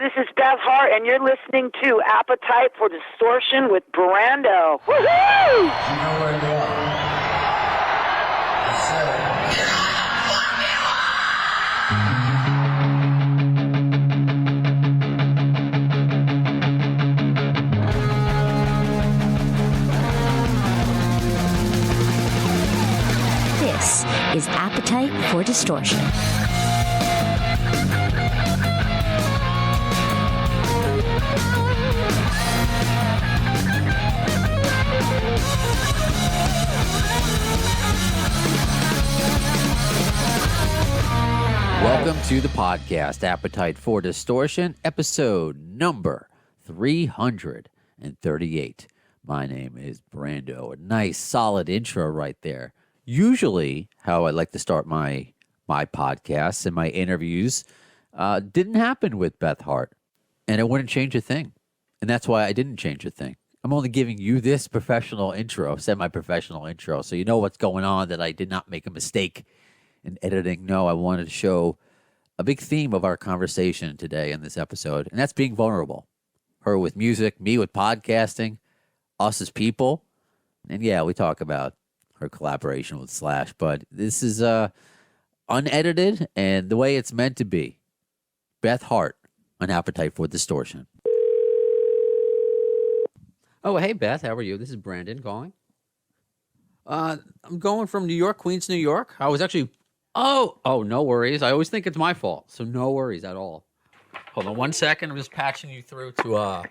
This is Beth Hart, and you're listening to Appetite for Distortion with Brando. Woohoo! You know where they are. This is Appetite for Distortion. Welcome to the podcast, Appetite for Distortion, episode number 338. My name is Brando. A nice, solid intro right there. Usually, how I like to start my podcasts and my interviews didn't happen with Beth Hart, and it wouldn't change a thing. And that's why I didn't change a thing. I'm only giving you this professional intro, semi-professional intro, so you know what's going on, that I did not make a mistake in editing. No, I wanted to show a big theme of our conversation today in this episode, and that's being vulnerable. Her with music, me with podcasting, us as people. And yeah, we talk about her collaboration with Slash, but this is unedited and the way it's meant to be. Beth Hart on Appetite for Distortion. Oh, hey, Beth, how are you? This is Brandon calling. I'm going from New York, Queens, New York. I was actually... Oh, no worries. I always think it's my fault, so no worries at all. Hold on 1 second. I'm just patching you through to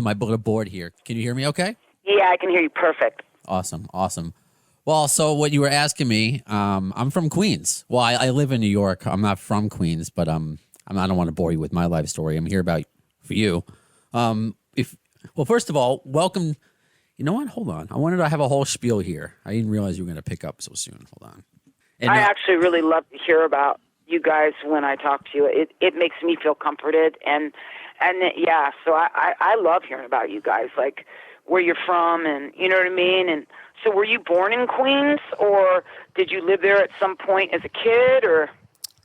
my board here. Can you hear me okay? Yeah, I can hear you perfect. Awesome. Well, so what you were asking me, I'm from Queens. Well, I live in New York. I'm not from Queens, but I don't want to bore you with my life story. I'm here for you. First of all, welcome. You know what? Hold on. I wanted to have a whole spiel here. I didn't realize you were going to pick up so soon. Hold on. And I actually really love to hear about you guys when I talk to you. It makes me feel comforted, and yeah, so I love hearing about you guys, like where you're from, and you know what I mean. And so, were you born in Queens, or did you live there at some point as a kid, or?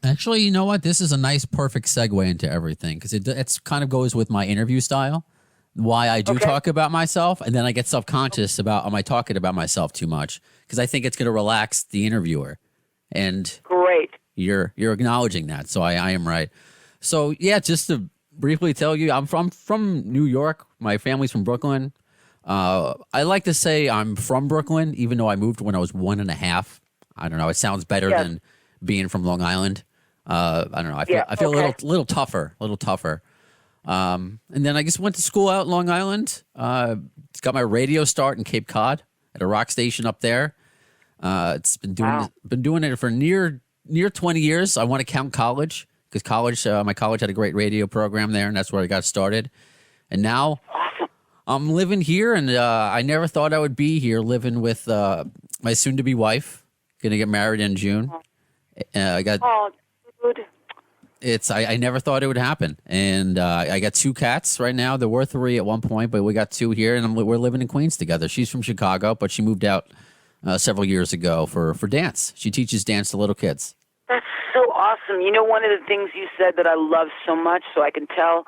Actually, you know what? This is a nice, perfect segue into everything, because it kind of goes with my interview style. Why I do talk about myself, and then I get self-conscious about, am I talking about myself too much? Because I think it's going to relax the interviewer. And great, you're acknowledging that, so I am right. So yeah, just to briefly tell you, I'm from New York. My family's from Brooklyn. I like to say I'm from Brooklyn, even though I moved when I was 1.5. I don't know. It sounds better than being from Long Island. I don't know. I feel a little tougher. And then I just went to school out in Long Island. Got my radio start in Cape Cod at a rock station up there. It's been doing it for near 20 years. I want to count college, because my college had a great radio program there, and that's where I got started. And now I'm living here, and I never thought I would be here living with my soon-to-be wife. Going to get married in June. Dude. I never thought it would happen. And I got 2 cats right now. There were 3 at one point, but we got 2 here, and we're living in Queens together. She's from Chicago, but she moved out several years ago for dance. She teaches dance to little kids. That's so awesome. You know, one of the things you said that I love so much, so I can tell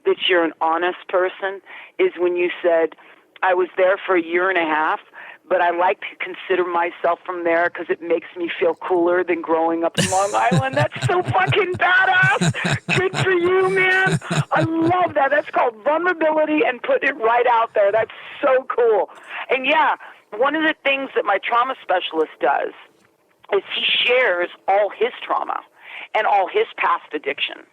that you're an honest person, is when you said, I was there for 1.5 years, but I like to consider myself from there because it makes me feel cooler than growing up in Long Island. That's so fucking badass. Good for you, man. I love that. That's called vulnerability and putting it right out there. That's so cool. And yeah, one of the things that my trauma specialist does is he shares all his trauma and all his past addiction.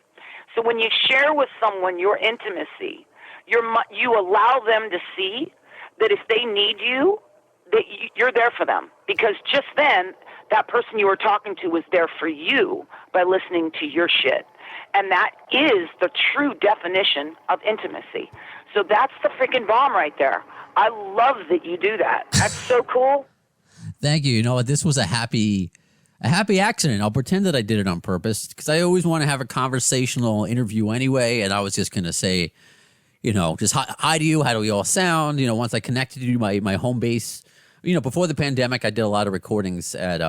So when you share with someone your intimacy, you allow them to see that if they need you, that you're there for them. Because just then, that person you were talking to was there for you by listening to your shit. And that is the true definition of intimacy. So that's the freaking bomb right there. I love that you do that. That's so cool. Thank you. You know what? This was a happy accident. I'll pretend that I did it on purpose, because I always want to have a conversational interview anyway. And I was just going to say, you know, just hi to you. How do we all sound? You know, once I connected you, my home base, you know, before the pandemic, I did a lot of recordings at,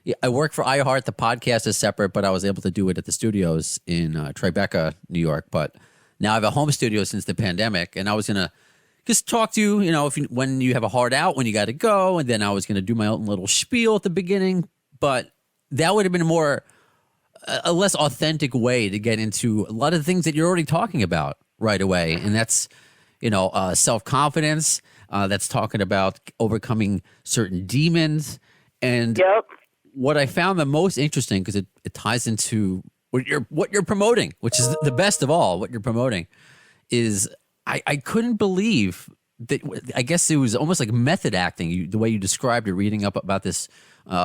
Yeah, I work for iHeart. The podcast is separate, but I was able to do it at the studios in Tribeca, New York. But now I have a home studio since the pandemic, and I was gonna just talk to you. When you have a hard out, when you got to go, and then I was gonna do my own little spiel at the beginning. But that would have been a less authentic way to get into a lot of the things that you're already talking about right away, and that's self-confidence. That's talking about overcoming certain demons, and Yep. what I found the most interesting, because it ties into what you're promoting, which is the best of all. What you're promoting is I couldn't believe that. I guess it was almost like method acting. The way you described it, reading up about this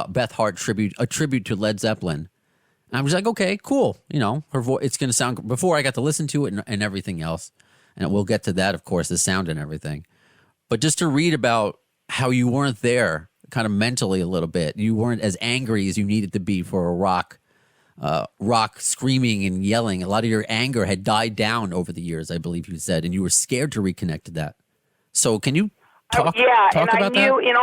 Beth Hart tribute, a tribute to Led Zeppelin. And I was like, okay, cool. Her voice. It's going to sound. Before I got to listen to it and everything else, and we'll get to that, of course, the sound and everything. But just to read about how you weren't there, kind of mentally a little bit. You weren't as angry as you needed to be for a rock screaming and yelling. A lot of your anger had died down over the years, I believe you said, and you were scared to reconnect to that. So can you talk about I knew, that? and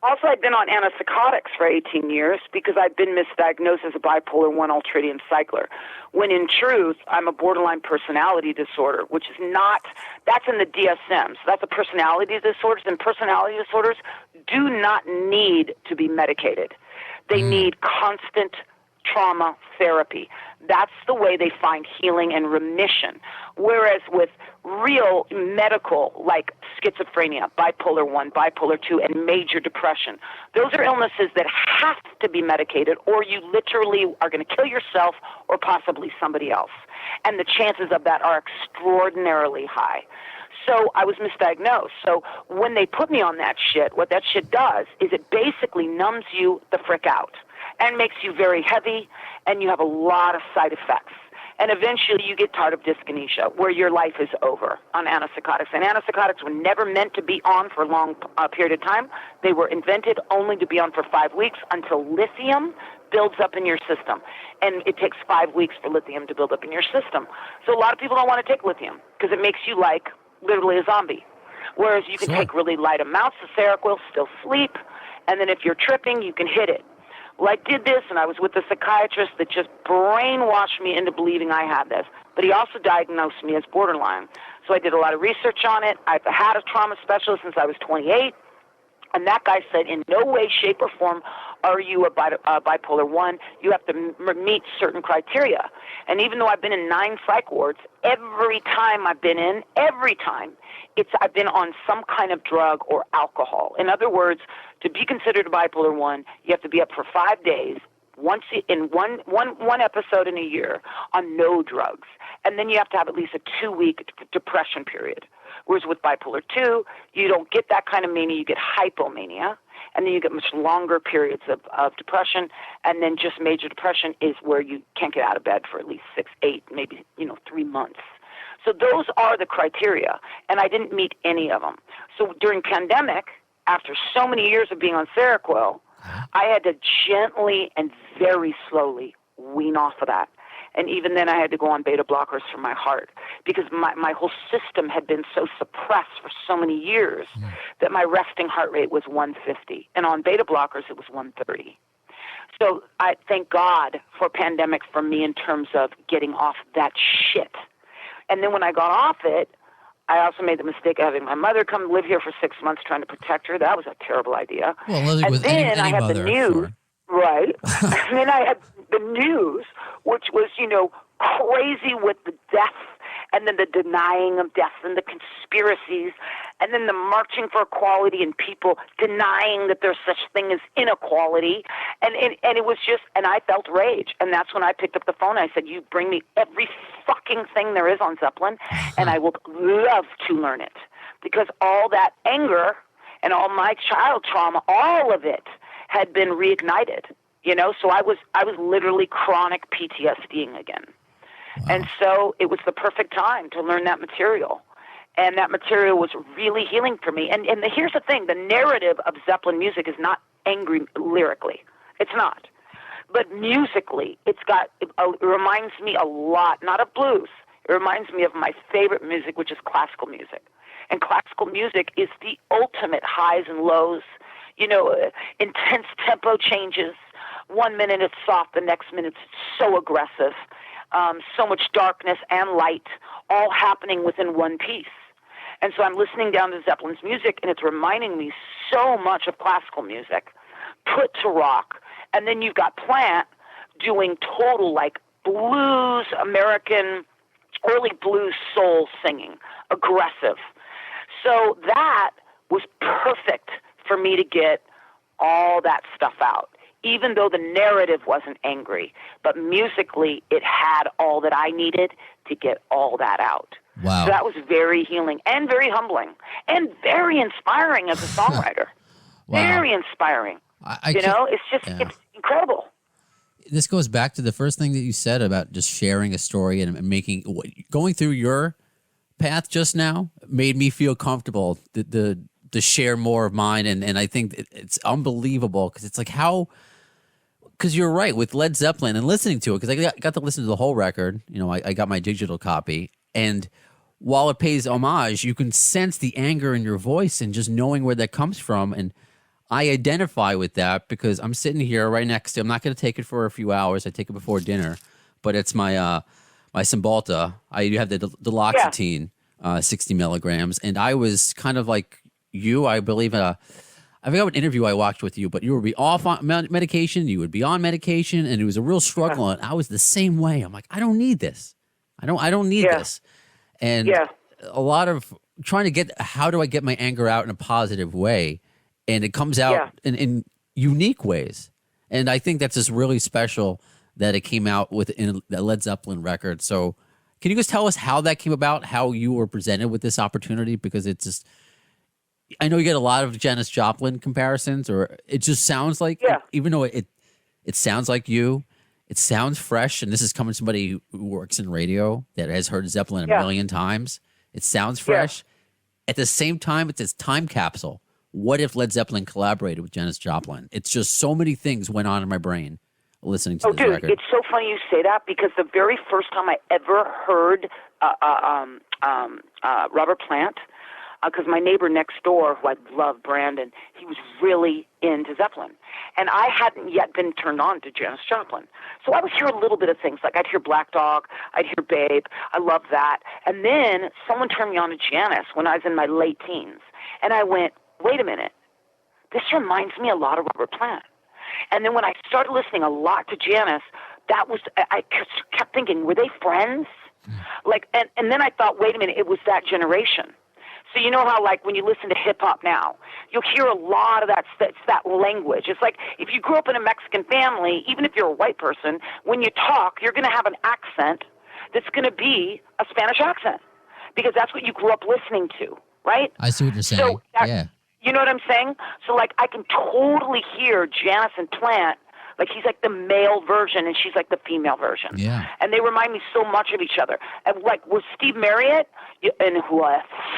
also I'd been on antipsychotics for 18 years because I'd been misdiagnosed as a bipolar 1 ultradian cycler, when in truth, I'm a borderline personality disorder, which is not, that's in the DSM. So that's a personality disorders, and personality disorders do not need to be medicated. They need constant trauma therapy. That's the way they find healing and remission. Whereas with real medical, like schizophrenia, bipolar 1, bipolar 2, and major depression, those are illnesses that have to be medicated, or you literally are going to kill yourself or possibly somebody else. And the chances of that are extraordinarily high. So I was misdiagnosed. So when they put me on that shit, what that shit does is it basically numbs you the frick out and makes you very heavy, and you have a lot of side effects. And eventually you get tardive dyskinesia, where your life is over on antipsychotics. And antipsychotics were never meant to be on for a long period of time. They were invented only to be on for 5 weeks until lithium builds up in your system. And it takes 5 weeks for lithium to build up in your system. So a lot of people don't want to take lithium because it makes you like literally a zombie. Whereas you can take really light amounts of Seroquel, still sleep, and then if you're tripping, you can hit it. Well, I did this, and I was with a psychiatrist that just brainwashed me into believing I had this. But he also diagnosed me as borderline. So I did a lot of research on it. I've had a trauma specialist since I was 28. And that guy said, in no way, shape, or form are you a bipolar 1. You have to meet certain criteria. And even though I've been in 9 psych wards, every time I've been in, I've been on some kind of drug or alcohol. In other words, to be considered a bipolar 1, you have to be up for 5 days, once in one episode in a year, on no drugs. And then you have to have at least a 2-week depression period. Whereas with bipolar 2, you don't get that kind of mania, you get hypomania, and then you get much longer periods of depression, and then just major depression is where you can't get out of bed for at least 6, 8, maybe 3 months. So those are the criteria, and I didn't meet any of them. So during pandemic, after so many years of being on Seroquel, I had to gently and very slowly wean off of that. And even then I had to go on beta blockers for my heart because my whole system had been so suppressed for so many years that my resting heart rate was 150. And on beta blockers, it was 130. So I thank God for pandemic for me in terms of getting off that shit. And then when I got off it, I also made the mistake of having my mother come live here for 6 months trying to protect her. That was a terrible idea. Well, living and with then any I had mother, the news, sure. right? And then I had the news, which was, crazy with the death and then the denying of death and the conspiracies and then the marching for equality and people denying that there's such thing as inequality. And it was just, and I felt rage. And that's when I picked up the phone. I said, you bring me every fucking thing there is on Zeppelin, and I will love to learn it. Because all that anger and all my child trauma, all of it had been reignited. So I was literally chronic PTSDing again. Wow. And so it was the perfect time to learn that material. And that material was really healing for me. And here's the thing, the narrative of Zeppelin music is not angry lyrically. It's not. But musically, it reminds me a lot, not of blues. It reminds me of my favorite music, which is classical music. And classical music is the ultimate highs and lows, intense tempo changes, 1 minute it's soft, the next minute it's so aggressive. So much darkness and light all happening within one piece. And so I'm listening down to Zeppelin's music, and it's reminding me so much of classical music put to rock. And then you've got Plant doing total, like, blues, American, early blues soul singing, aggressive. So that was perfect for me to get all that stuff out, even though the narrative wasn't angry. But musically, it had all that I needed to get all that out. Wow. So that was very healing and very humbling and very inspiring as a songwriter. Wow. Very inspiring. It's just, it's incredible. This goes back to the first thing that you said about just sharing a story and going through your path just now made me feel comfortable to share more of mine. And I think it's unbelievable because it's like because you're right with Led Zeppelin and listening to it, because I got to listen to the whole record. I got my digital copy, and while it pays homage, you can sense the anger in your voice and just knowing where that comes from. And I identify with that because I'm sitting here right next to, I'm not going to take it for a few hours. I take it before dinner, but it's my Cymbalta. I have the Duloxetine, 60 milligrams. And I was kind of like you, I believe, I forgot what interview I watched with you, but you would be off on medication, you would be on medication, and it was a real struggle. And I was the same way. I'm like, I don't need this. I don't need this. And a lot of trying to get, how do I get my anger out in a positive way? And it comes out in unique ways. And I think that's just really special that it came out within the Led Zeppelin record. So can you just tell us how that came about, how you were presented with this opportunity? Because it's just, I know you get a lot of Janis Joplin comparisons, or it just sounds like, even though it sounds like you, it sounds fresh. And this is coming from somebody who works in radio that has heard Zeppelin a million times. It sounds fresh. At the same time, it's this time capsule. What if Led Zeppelin collaborated with Janis Joplin? It's just so many things went on in my brain listening to this record. It's so funny you say that, because the very first time I ever heard Robert Plant, because my neighbor next door, who I love, Brandon, he was really into Zeppelin. And I hadn't yet been turned on to Janis Joplin. So I would hear a little bit of things. Like I'd hear Black Dog, I'd hear Babe. I love that. And then someone turned me on to Janis when I was in my late teens. And I went, wait a minute, this reminds me a lot of Robert Plant. And then when I started listening a lot to Janis, I kept thinking, were they friends? And then I thought, wait a minute, it was that generation. So you know how, like, when you listen to hip-hop now, you'll hear a lot of that language. It's like if you grew up in a Mexican family, even if you're a white person, when you talk, you're going to have an accent that's going to be a Spanish accent, because that's what you grew up listening to, right? I see what you're saying. So you know what I'm saying? So, like, I can totally hear Janis and Plant. Like, he's like the male version, and she's like the female version. Yeah. And they remind me so much of each other. And, like, with Steve Marriott, and who,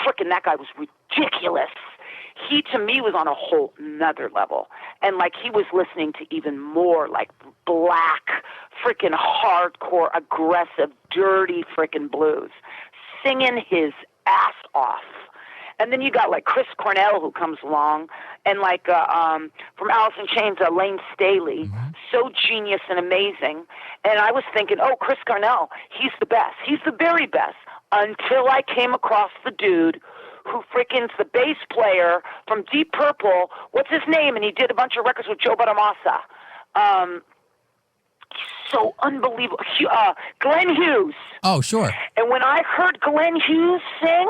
frickin' that guy was ridiculous. He, to me, was on a whole nother level. And, like, he was listening to even more, like, black, frickin' hardcore, aggressive, dirty frickin' blues, singing his ass off. And then you got, like, Chris Cornell, who comes along, and, like, from Alice in Chains, Lane Staley, so genius and amazing. And I was thinking, oh, Chris Cornell, he's the best. He's the very best. Until I came across the dude who frickin's the bass player from Deep Purple. What's his name? And he did a bunch of records with Joe Bonamassa. So unbelievable. Glenn Hughes. Oh, sure. And when I heard Glenn Hughes sing,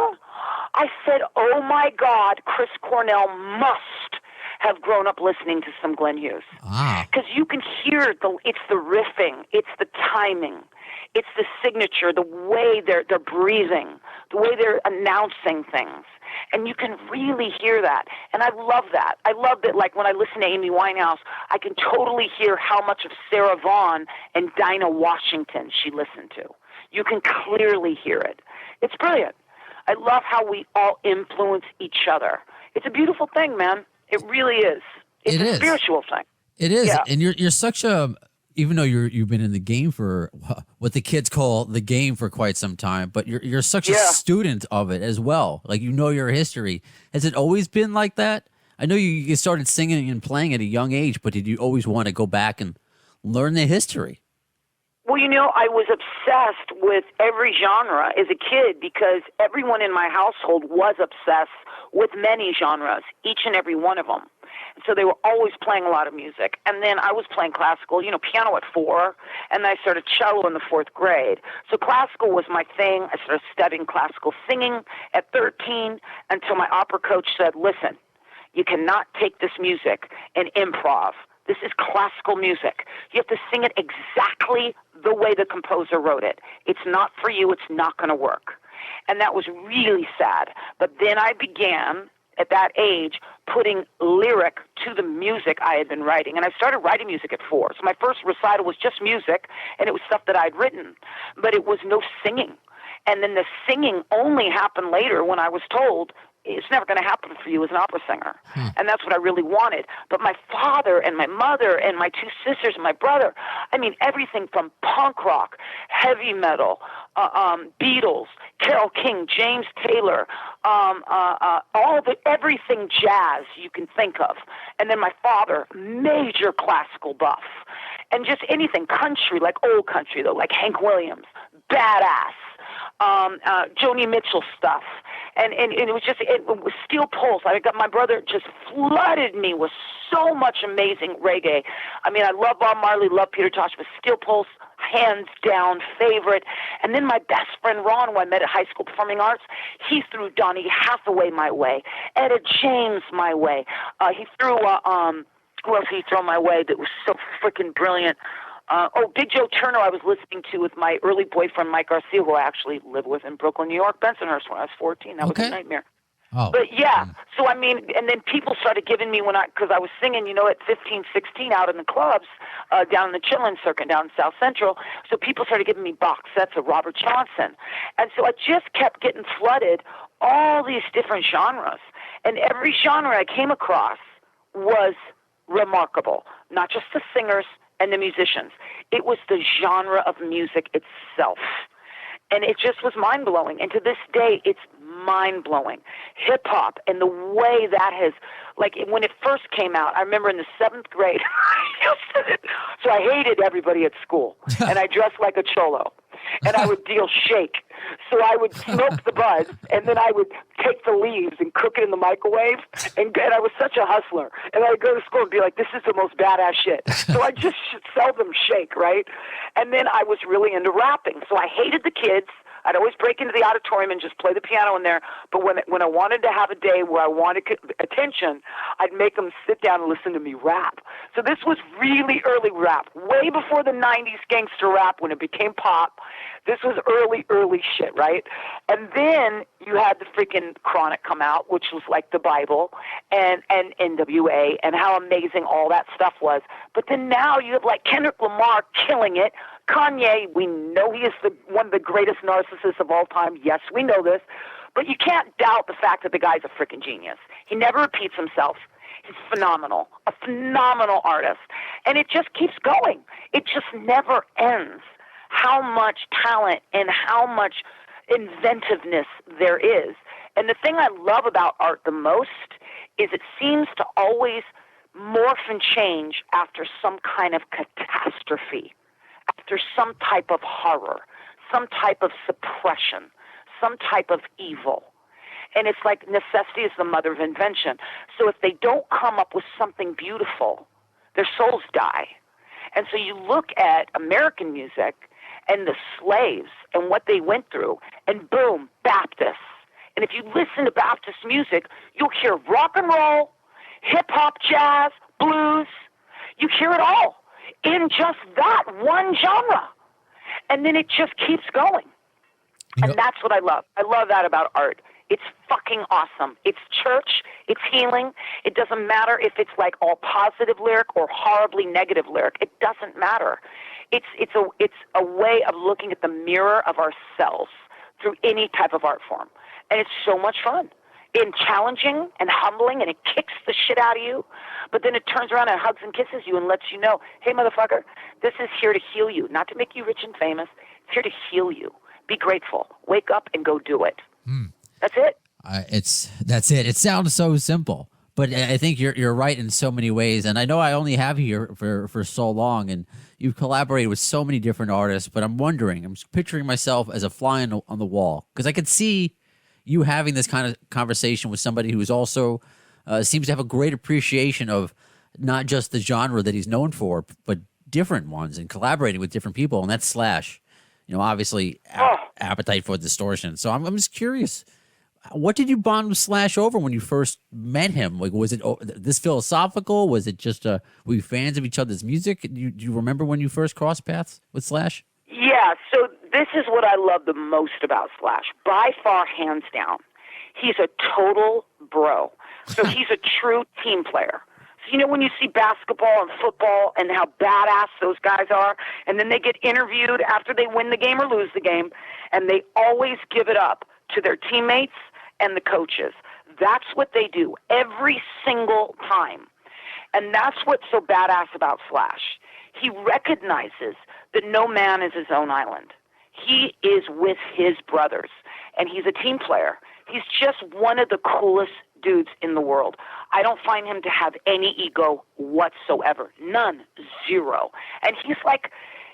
I said, oh, my God, Chris Cornell must have grown up listening to some Glenn Hughes. Because you can hear it's the riffing, it's the timing, it's the signature, the way they're breathing, the way they're announcing things. And you can really hear that. And I love that. I love that, like, when I listen to Amy Winehouse, I can totally hear how much of Sarah Vaughan and Dinah Washington she listened to. You can clearly hear it. It's brilliant. I love how we all influence each other. It's a beautiful thing, man. It really is. It's a spiritual thing. It is. Yeah. And you're such a, even though you've been in the game for what the kids call the game for quite some time, but you're such a student of it as well. Like, you know your history. Has it always been like that? I know you started singing and playing at a young age, but did you always want to go back and learn the history? Well, I was obsessed with every genre as a kid because everyone in my household was obsessed with many genres, each and every one of them. So they were always playing a lot of music. And then I was playing classical, piano at 4, and I started cello in the 4th grade. So classical was my thing. I started studying classical singing at 13 until my opera coach said, listen, you cannot take this music and improv. This is classical music. You have to sing it exactly the way the composer wrote it. It's not for you. It's not going to work. And that was really sad. But then I began, at that age, putting lyric to the music I had been writing. And I started writing music at 4. So my first recital was just music, and it was stuff that I'd written. But it was no singing. And then the singing only happened later when I was told, it's never going to happen for you as an opera singer. And that's what I really wanted. But my father and my mother and my 2 sisters and my brother, everything from punk rock, heavy metal, Beatles, Carole King, James Taylor, everything jazz you can think of. And then my father, major classical buff. And just anything country, like old country though, like Hank Williams, badass. Joni Mitchell stuff. And it was Steel Pulse. My brother just flooded me with so much amazing reggae. I love Bob Marley, love Peter Tosh, but Steel Pulse, hands down favorite. And then my best friend Ron, who I met at High School Performing Arts, he threw Donny Hathaway my way, Etta James my way. He threw, who else did he throw my way that was so freaking brilliant? Big Joe Turner I was listening to with my early boyfriend, Mike Garcia, who I actually lived with in Brooklyn, New York, Bensonhurst when I was 14. That was a nightmare. Oh. But yeah, so and then people started giving me because I was singing, at 15, 16 out in the clubs, down in the Chitlin Circuit, down in South Central. So people started giving me box sets of Robert Johnson. And so I just kept getting flooded all these different genres. And every genre I came across was remarkable, not just the singers and the musicians. It was the genre of music itself. And it just was mind-blowing. And to this day, it's mind-blowing. Hip-hop and the way that has, when it first came out, I remember in the 7th grade, so I hated everybody at school. And I dressed like a cholo. And I would deal shake. So I would smoke the bud, and then I would take the leaves and cook it in the microwave. And I was such a hustler. And I'd go to school and be like, this is the most badass shit. So I just sell them shake, right? And then I was really into rapping. So I hated the kids. I'd always break into the auditorium and just play the piano in there. But when I wanted to have a day where I wanted attention, I'd make them sit down and listen to me rap. So this was really early rap, way before the 90s gangster rap when it became pop. This was early shit, right? And then you had the freaking Chronic come out, which was like the Bible, and NWA, and how amazing all that stuff was. But then now you have Kendrick Lamar killing it. Kanye, we know he is one of the greatest narcissists of all time. Yes, we know this. But you can't doubt the fact that the guy's a freaking genius. He never repeats himself. He's phenomenal, a phenomenal artist. And it just keeps going. It just never ends. How much talent and how much inventiveness there is. And the thing I love about art the most is it seems to always morph and change after some kind of catastrophe, after some type of horror, some type of suppression, some type of evil. And it's like necessity is the mother of invention. So if they don't come up with something beautiful, their souls die. And so you look at American music and the slaves and what they went through, and boom, Baptists. And if you listen to Baptist music, you'll hear rock and roll, hip-hop, jazz, blues. You hear it all in just that one genre. And then it just keeps going. And that's what I love. I love that about art. It's fucking awesome. It's church. It's healing. It doesn't matter if it's all positive lyric or horribly negative lyric. It doesn't matter. It's a way of looking at the mirror of ourselves through any type of art form. And it's so much fun. And challenging and humbling, and it kicks the shit out of you. But then it turns around and hugs and kisses you and lets you know, hey, motherfucker, this is here to heal you, not to make you rich and famous. It's here to heal you. Be grateful. Wake up and go do it. That's it. That's it. It sounds so simple, But I think you're right in so many ways, and I know I only have you here for so long, and you've collaborated with so many different artists. But I'm wondering, I'm just picturing myself as a fly on the wall because I could see you having this kind of conversation with somebody who's also seems to have a great appreciation of not just the genre that he's known for, but different ones, and collaborating with different people, and that's Slash. You know, obviously, Appetite for Distortion. So I'm just curious. What did you bond with Slash over when you first met him? Like, was it this philosophical? Was it just were you fans of each other's music? Do you remember when you first crossed paths with Slash? Yeah, so this is what I love the most about Slash. By far, hands down, he's a total bro. So he's a true team player. So, you know, when you see basketball and football and how badass those guys are, and then they get interviewed after they win the game or lose the game, and they always give it up to their teammates and the coaches. That's what they do every single time. And that's what's so badass about Slash. He recognizes that no man is his own island. He is with his brothers, and he's a team player. He's just one of the coolest dudes in the world. I don't find him to have any ego whatsoever. None. Zero. And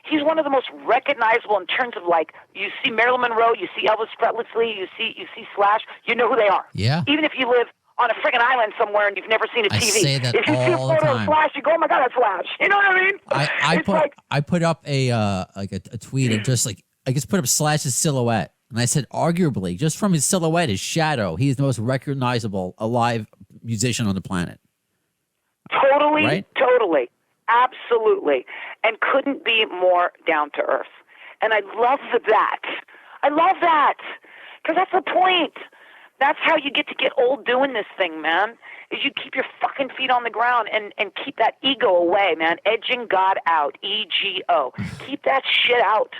he's one of the most recognizable in terms of, like, you see Marilyn Monroe, you see Elvis Presley, you see Slash, you know who they are. Yeah. Even if you live on a friggin' island somewhere and you've never seen a TV. I say that if you see a all the photo of time. Slash, you go, oh my God, that's Slash. You know what I mean? I put up a tweet and just like I just put up Slash's silhouette, and I said arguably just from his silhouette, his shadow, he is the most recognizable alive musician on the planet. Totally, right? Totally. Absolutely. And couldn't be more down to earth. And I love that. I love that. Because that's the point. That's how you get old doing this thing, man, is you keep your fucking feet on the ground and keep that ego away, man. Edging God out. EGO. Keep that shit out.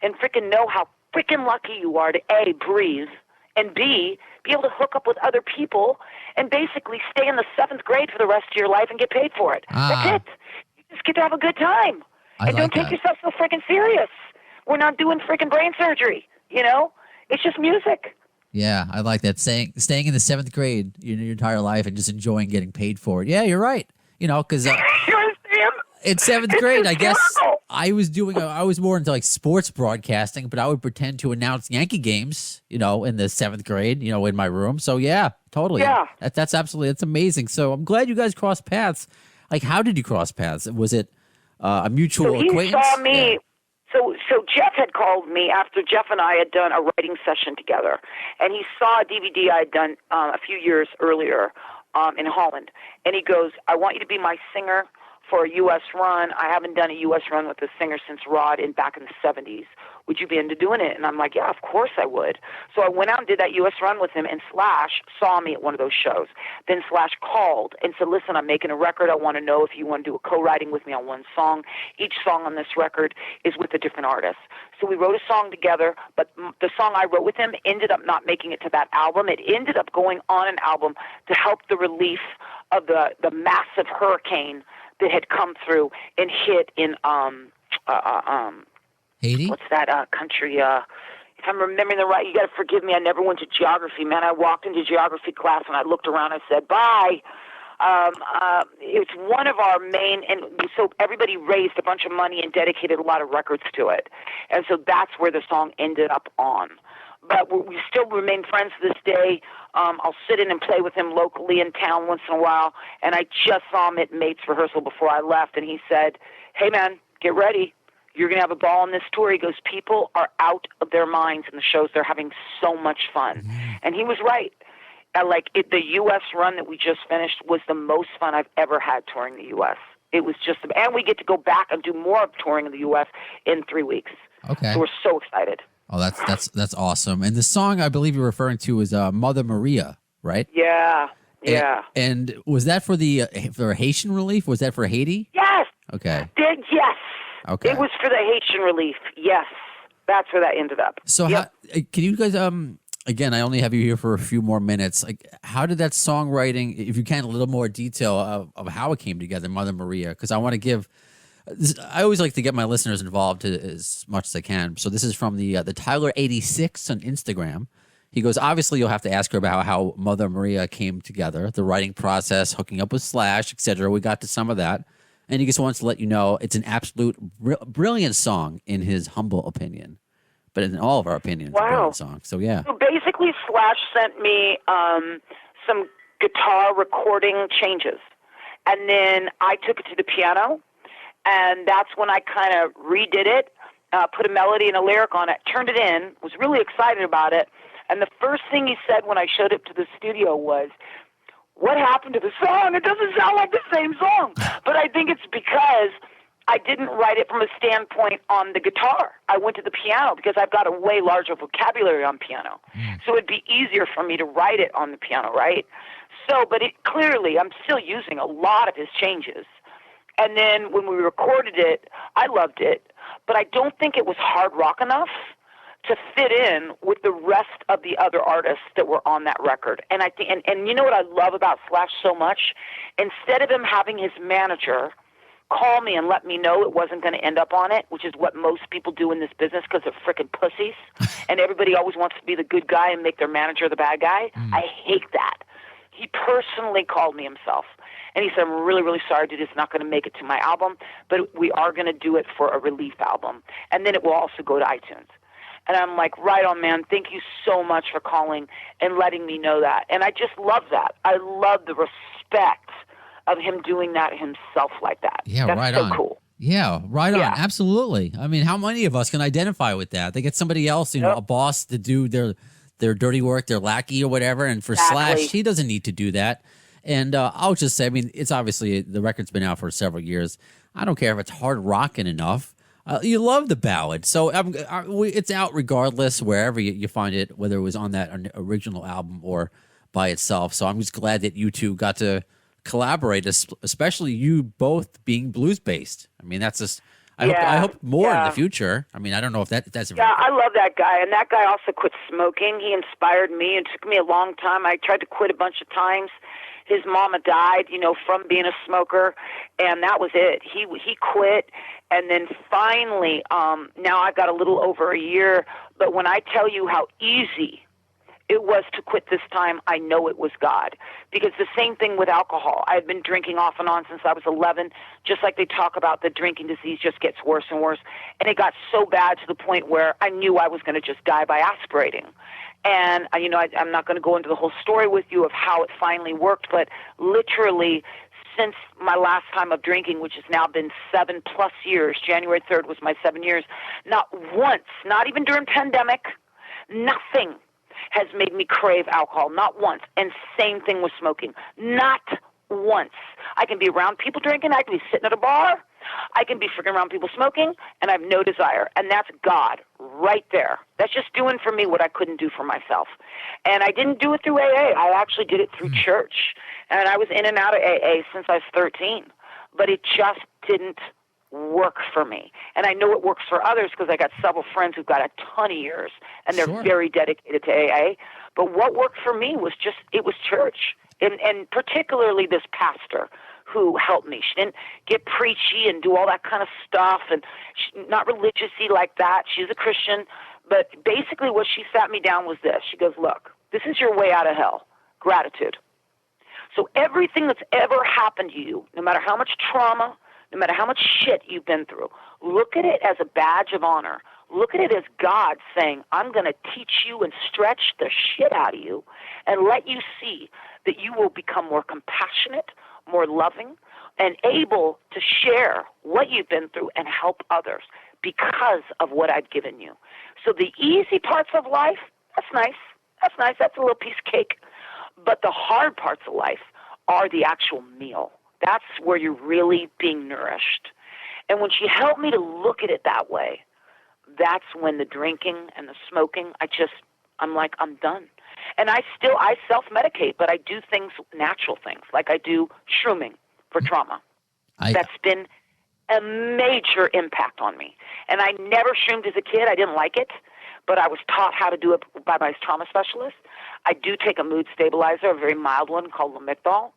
And freaking know how freaking lucky you are to A, breathe, and B, be able to hook up with other people and basically stay in the 7th grade for the rest of your life and get paid for it. That's it. You just get to have a good time. And don't take yourself so freaking serious. We're not doing freaking brain surgery, you know? It's just music. Yeah, I like that. Staying in the 7th grade your entire life and just enjoying getting paid for it. Yeah, you're right. You know, because You understand? in 7th grade, I guess hysterical. I was more into like sports broadcasting, but I would pretend to announce Yankee games, you know, in the 7th grade, you know, in my room. So yeah, totally. Yeah. That's amazing. So I'm glad you guys crossed paths. Like, how did you cross paths? Was it a mutual acquaintance? So he saw me. Yeah. So Jeff had called me after Jeff and I had done a writing session together, and he saw a DVD I had done a few years earlier in Holland, and he goes, I want you to be my singer for a U.S. run. I haven't done a U.S. run with a singer since Rod back in the 70s. Would you be into doing it? And I'm like, yeah, of course I would. So I went out and did that U.S. run with him, and Slash saw me at one of those shows. Then Slash called and said, listen, I'm making a record. I want to know if you want to do a co-writing with me on one song. Each song on this record is with a different artist. So we wrote a song together, but the song I wrote with him ended up not making it to that album. It ended up going on an album to help the relief of the massive hurricane that had come through and hit in Haiti? what's that country? If I'm remembering the right, you got to forgive me. I never went to geography, man. I walked into geography class and I looked around. I said, bye. It's one of our main, and so everybody raised a bunch of money and dedicated a lot of records to it. And so that's where the song ended up on. But we still remain friends to this day. I'll sit in and play with him locally in town once in a while. And I just saw him at Mate's rehearsal before I left, and he said, hey, man, get ready. You're going to have a ball on this tour. He goes, people are out of their minds in the shows. They're having so much fun. And he was right. The U.S. run that we just finished was the most fun I've ever had touring the U.S. It was just, and we get to go back and do more of touring in the U.S. in 3 weeks. Okay. So we're so excited. Oh, that's awesome. And the song I believe you're referring to is Mother Maria, right? Yeah. Yeah. And was that for for Haitian relief? Was that for Haiti? Yes. Okay. Yes. Okay. It was for the Haitian relief. Yes. That's where that ended up. So Yep. can you guys again, I only have you here for a few more minutes. Like, how did that songwriting, if you can, a little more detail of how it came together, Mother Maria? Because I want to give. I always like to get my listeners involved as much as I can. So this is from the Tyler86 on Instagram. He goes, obviously, you'll have to ask her about how Mother Maria came together, the writing process, hooking up with Slash, etc. We got to some of that. And he just wants to let you know it's an absolute brilliant song in his humble opinion. But in all of our opinions, it's a brilliant song. So, yeah. So basically, Slash sent me some guitar recording changes. And then I took it to the piano. And that's when I kind of redid it, put a melody and a lyric on it, turned it in, was really excited about it. And the first thing he said when I showed it to the studio was, "What happened to the song? It doesn't sound like the same song." But I think it's because I didn't write it from a standpoint on the guitar. I went to the piano because I've got a way larger vocabulary on piano. So it'd be easier for me to write it on the piano, right? So, but clearly I'm still using a lot of his changes. And then when we recorded it, I loved it, but I don't think it was hard rock enough to fit in with the rest of the other artists that were on that record. And I think, and you know what I love about Slash so much? Instead of him having his manager call me and let me know it wasn't going to end up on it, which is what most people do in this business because they're freaking pussies, and everybody always wants to be the good guy and make their manager the bad guy. I hate that. He personally called me himself. And he said, "I'm really, really sorry, dude, it's not going to make it to my album, but we are going to do it for a relief album. And then it will also go to iTunes." And I'm like, "Right on, man. Thank you so much for calling and letting me know that." And I just love that. I love the respect of him doing that himself like that. Yeah, That's right so on. cool. Yeah, right on. Yeah. Absolutely. I mean, how many of us can identify with that? They get somebody else, a boss to do their dirty work, their lackey or whatever. And for Slash, he doesn't need to do that. And I'll just say, I mean, it's obviously the record's been out for several years. I don't care if it's hard rocking enough. You love the ballad. So it's out regardless, wherever you find it, whether it was on that original album or by itself. So I'm just glad that you two got to collaborate, especially you both being blues-based. I mean, that's just... I hope more in the future. I mean, I don't know if that's... Yeah, I love that guy. And that guy also quit smoking. He inspired me. It took me a long time. I tried to quit a bunch of times. His mama died, from being a smoker, and that was it. He quit, and then finally, now I've got a little over a year, but when I tell you how easy it was to quit this time, I know it was God. Because the same thing with alcohol. I've been drinking off and on since I was 11, just like they talk about the drinking disease just gets worse and worse. And it got so bad to the point where I knew I was going to just die by aspirating. And, I'm not going to go into the whole story with you of how it finally worked, but literally since my last time of drinking, which has now been 7+ years, January 3rd was my 7 years, not once, not even during pandemic, nothing has made me crave alcohol, not once. And same thing with smoking, not once. I can be around people drinking, I can be sitting at a bar, I can be freaking around people smoking, and I have no desire. And that's God right there. That's just doing for me what I couldn't do for myself. And I didn't do it through AA. I actually did it through church. And I was in and out of AA since I was 13. But it just didn't work for me. And I know it works for others because I got several friends who've got a ton of years, and they're very dedicated to AA. But what worked for me was it was church. And particularly this pastor who helped me. She didn't get preachy and do all that kind of stuff, and not religious-y like that. She's a Christian, but basically what she sat me down was this. She goes, "Look, this is your way out of hell, gratitude. So everything that's ever happened to you, no matter how much trauma, no matter how much shit you've been through, look at it as a badge of honor. Look at it as God saying, I'm going to teach you and stretch the shit out of you and let you see that you will become more compassionate, more loving, and able to share what you've been through and help others because of what I've given you. So the easy parts of life, that's nice. That's nice. That's a little piece of cake. But the hard parts of life are the actual meal. That's where you're really being nourished." And when she helped me to look at it that way, that's when the drinking and the smoking, I'm like, I'm done. And I self-medicate, but I do natural things, like I do shrooming for trauma. That's been a major impact on me. And I never shroomed as a kid. I didn't like it, but I was taught how to do it by my trauma specialist. I do take a mood stabilizer, a very mild one called Lamictal.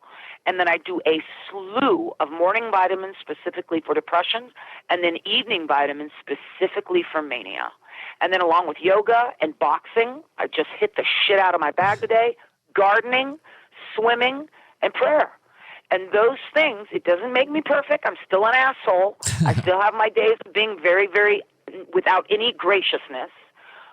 And then I do a slew of morning vitamins specifically for depression, and then evening vitamins specifically for mania. And then along with yoga and boxing, I just hit the shit out of my bag today, gardening, swimming, and prayer. And those things, it doesn't make me perfect. I'm still an asshole. I still have my days of being very, very without any graciousness.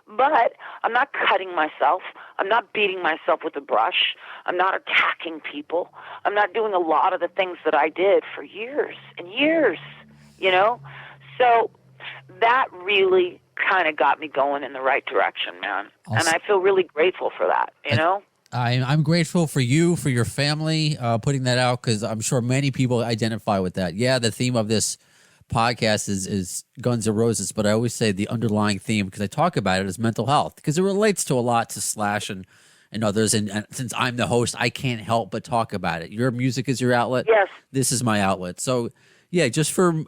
But I'm not cutting myself. I'm not beating myself with a brush. I'm not attacking people. I'm not doing a lot of the things that I did for years and years, you know? So that really kind of got me going in the right direction, man. And I feel really grateful for that, you know? I'm grateful for you, for your family, putting that out, because I'm sure many people identify with that. Yeah, the theme of this podcast is Guns N' Roses, but I always say the underlying theme, because I talk about it, is mental health, because it relates to a lot to Slash and others. And since I'm the host, I can't help but talk about it. Your music is your outlet. Yes. This is my outlet. So yeah, just for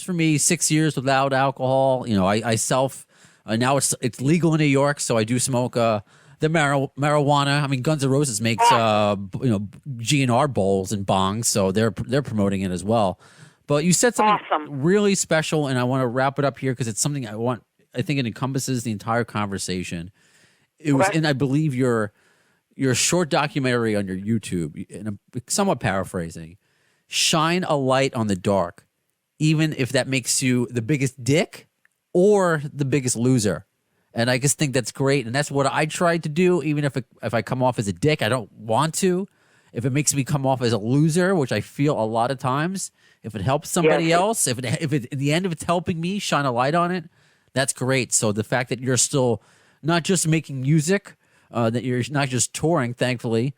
me, 6 years without alcohol. You know, I self now it's legal in New York, so I do smoke the marijuana. I mean, Guns N' Roses makes GNR bowls and bongs, so they're promoting it as well. But you said something really special, and I want to wrap it up here because it's something I think it encompasses the entire conversation. It was, and I believe your short documentary on your YouTube, and I'm somewhat paraphrasing, shine a light on the dark, even if that makes you the biggest dick or the biggest loser. And I just think that's great, and that's what I tried to do. Even if I come off as a dick, I don't want to. If it makes me come off as a loser, which I feel a lot of times, if it helps somebody else, if it in the end of it's helping me shine a light on it, that's great. So the fact that you're still not just making music, that you're not just touring, thankfully,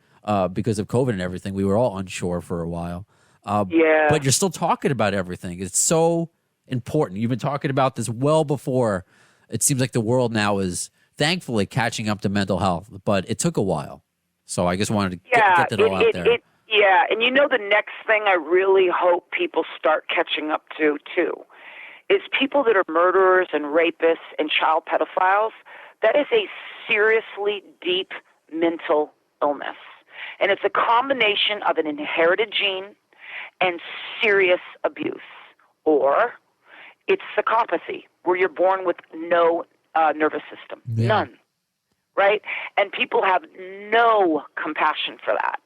because of COVID and everything, we were all unsure for a while. But you're still talking about everything. It's so important. You've been talking about this well before. It seems like the world now is thankfully catching up to mental health, but it took a while. So I just wanted to get that all out there. Yeah, and you know the next thing I really hope people start catching up to, too, is people that are murderers and rapists and child pedophiles. That is a seriously deep mental illness. And it's a combination of an inherited gene and serious abuse. Or it's psychopathy, where you're born with no nervous system. Yeah. None. Right? And people have no compassion for that.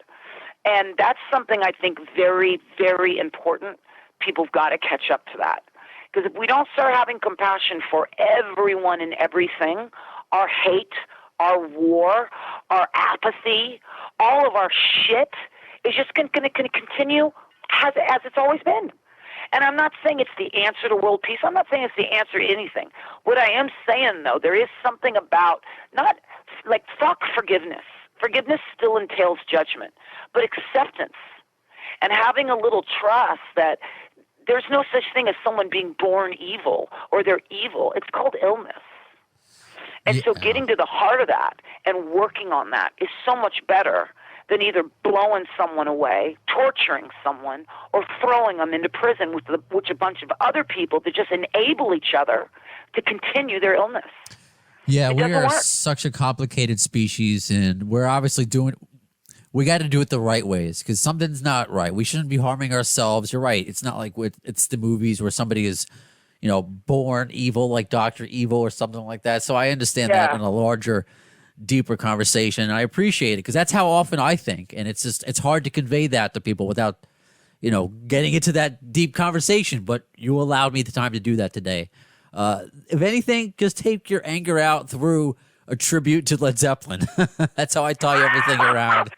And that's something I think very, very important. People've got to catch up to that. Because if we don't start having compassion for everyone and everything, our hate, our war, our apathy, all of our shit is just going to continue as it's always been. And I'm not saying it's the answer to world peace. I'm not saying it's the answer to anything. What I am saying, though, there is something about not like fuck forgiveness. Forgiveness still entails judgment, but acceptance and having a little trust that there's no such thing as someone being born evil or they're evil. It's called illness. And so getting to the heart of that and working on that is so much better than either blowing someone away, torturing someone, or throwing them into prison with a bunch of other people that just enable each other to continue their illness. Yeah, we are such a complicated species, and we're obviously we got to do it the right ways because something's not right. We shouldn't be harming ourselves. You're right. It's not like it's the movies where somebody is, born evil, like Dr. Evil or something like that. So I understand that in a larger, deeper conversation, and I appreciate it because that's how often I think, and it's hard to convey that to people without, getting into that deep conversation. But you allowed me the time to do that today. If anything, just take your anger out through a tribute to Led Zeppelin. That's how I tie everything around.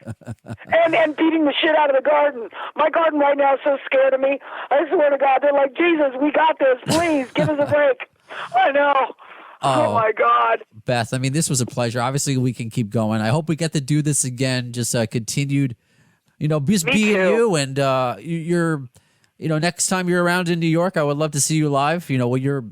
and beating the shit out of the garden. My garden right now is so scared of me. I swear to God, they're like, Jesus, we got this. Please, give us a break. I know. Oh, my God. Beth, I mean, this was a pleasure. Obviously, we can keep going. I hope we get to do this again. Just continued, just being you. And you're, next time you're around in New York, I would love to see you live. When you're...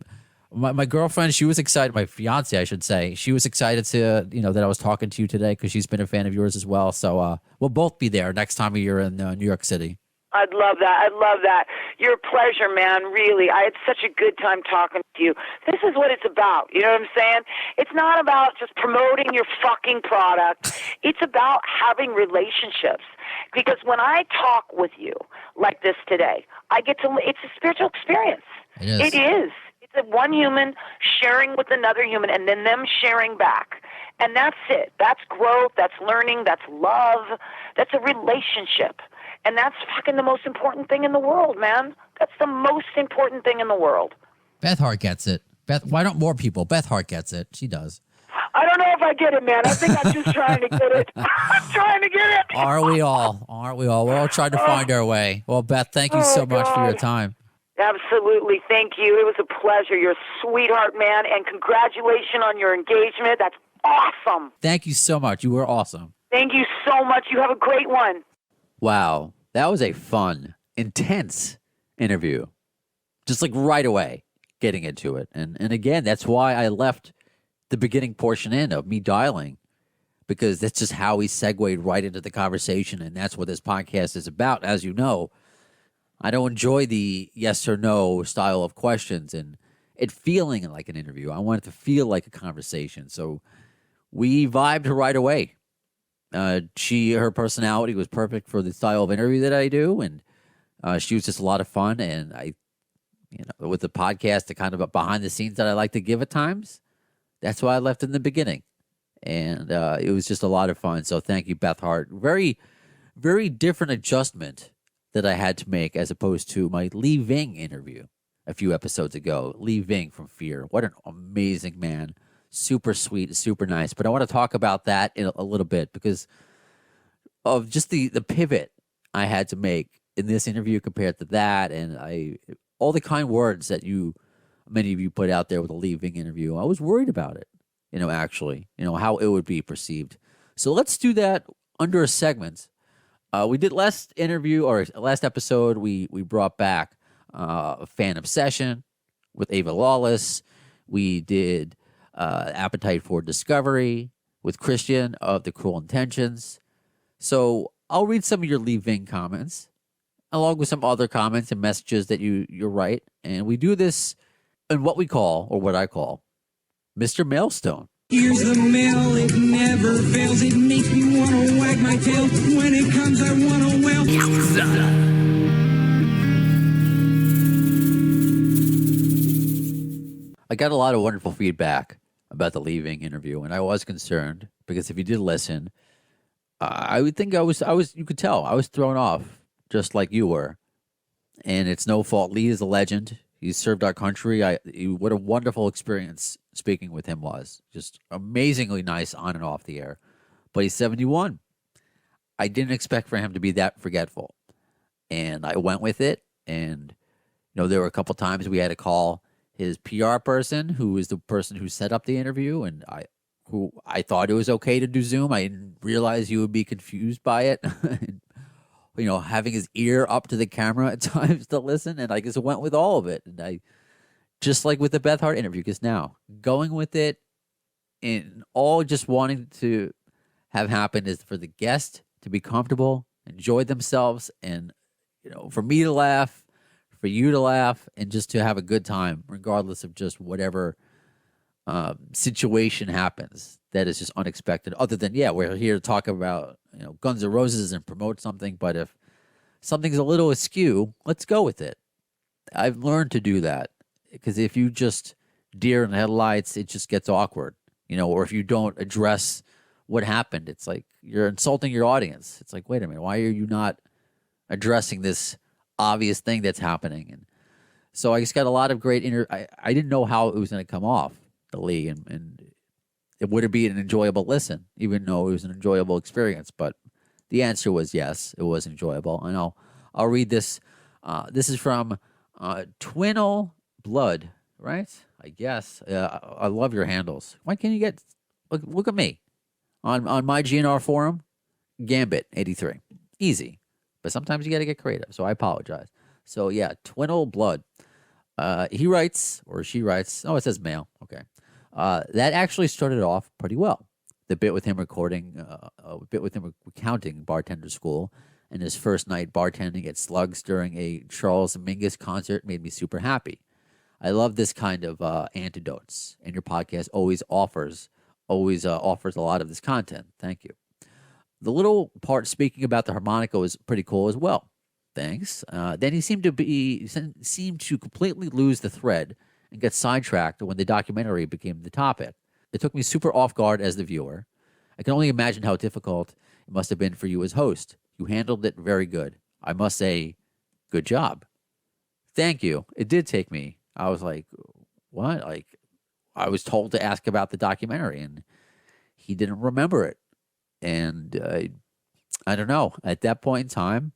My girlfriend, she was excited. My fiance, I should say, she was excited to that I was talking to you today because she's been a fan of yours as well. So we'll both be there next time you're in New York City. I'd love that. You're a pleasure, man. Really, I had such a good time talking to you. This is what it's about. You know what I'm saying? It's not about just promoting your fucking product. It's about having relationships. Because when I talk with you like this today, I get to. It's a spiritual experience. It is. It is. one human sharing with another human and then them sharing back. And that's it. That's growth. That's learning. That's love. That's a relationship. And that's fucking the most important thing in the world, man. That's the most important thing in the world. Beth Hart gets it. Beth, why don't more people? Beth Hart gets it. She does. I don't know if I get it, man. I think I'm just trying to get it. I'm trying to get it. Aren't we all? Aren't we all? We're all trying to find our way. Well, Beth, thank you so much for your time. Absolutely. Thank you. It was a pleasure. You're a sweetheart, man. And congratulations on your engagement. That's awesome. Thank you so much. You were awesome. Thank you so much. You have a great one. Wow. That was a fun, intense interview. Just like right away getting into it. And again, that's why I left the beginning portion in of me dialing, because that's just how he segued right into the conversation. And that's what this podcast is about. As you know, I don't enjoy the yes or no style of questions and it feeling like an interview. I want it to feel like a conversation. So we vibed right away. Her personality was perfect for the style of interview that I do. And she was just a lot of fun. And with the podcast, the kind of behind the scenes that I like to give at times, that's why I left in the beginning. And it was just a lot of fun. So thank you, Beth Hart. Very, very different adjustment that I had to make as opposed to my Lee Ving interview a few episodes ago. Lee Ving from Fear. What an amazing man. Super sweet, super nice. But I want to talk about that in a little bit because of just the pivot I had to make in this interview compared to that. And all the kind words that many of you put out there with the Lee Ving interview, I was worried about it, actually, how it would be perceived. So let's do that under a segment. We did last episode, we brought back Fan Obsession with Ava Lawless. We did Appetite for Discovery with Christian of The Cruel Intentions. So I'll read some of your Lee Ving comments, along with some other comments and messages that you write. And we do this in what we call, or what I call, Mr. Mailstone. Here's the mail, it never fails. It makes me want to wag my tail. When it comes, I want to wail. I got a lot of wonderful feedback about the Lee Ving interview, and I was concerned because if you did listen, I would think I was. You could tell I was thrown off, just like you were. And it's no fault. Lee is a legend. He's served our country. What a wonderful experience speaking with him was. Just amazingly nice on and off the air. But he's 71. I didn't expect for him to be that forgetful. And I went with it. And, there were a couple times we had to call his PR person, who is the person who set up the interview. And I thought it was okay to do Zoom. I didn't realize you would be confused by it. Having his ear up to the camera at times to listen. And I just went with all of it. And I, just like with the Beth Hart interview, because now going with it and all just wanting to have happen is for the guest to be comfortable, enjoy themselves, and, for me to laugh, for you to laugh, and just to have a good time, regardless of just whatever situation happens that is just unexpected. Other than, we're here to talk about, Guns N' Roses and promote something. But if something's a little askew, let's go with it. I've learned to do that because if you just deer in the headlights, it just gets awkward, or if you don't address what happened, it's like you're insulting your audience. It's like, wait a minute, why are you not addressing this obvious thing that's happening? And so I just got a lot of great I didn't know how it was going to come off, the Lee, and it would be an enjoyable listen, even though it was an enjoyable experience. But the answer was yes, it was enjoyable. And I'll read this. This is from Twinnel Blood, right? I guess. I love your handles. Why can't you get... Look at me. On my GNR forum, Gambit 83. Easy. But sometimes you got to get creative, so I apologize. So, Twinnel Blood. He writes, or she writes... Oh, it says male. Okay. That actually started off pretty well. The bit with him recounting bartender school and his first night bartending at Slugs during a Charles Mingus concert made me super happy. I love this kind of antidotes, and your podcast always offers a lot of this content. Thank you. The little part speaking about the harmonica was pretty cool as well. Thanks. Then he seemed to completely lose the thread and get sidetracked when the documentary became the topic. It took me super off guard as the viewer. I can only imagine how difficult it must have been for you as host. You handled it very good. I must say, good job. Thank you. It did take me. I was like, what? Like, I was told to ask about the documentary, and he didn't remember it. And I don't know. At that point in time,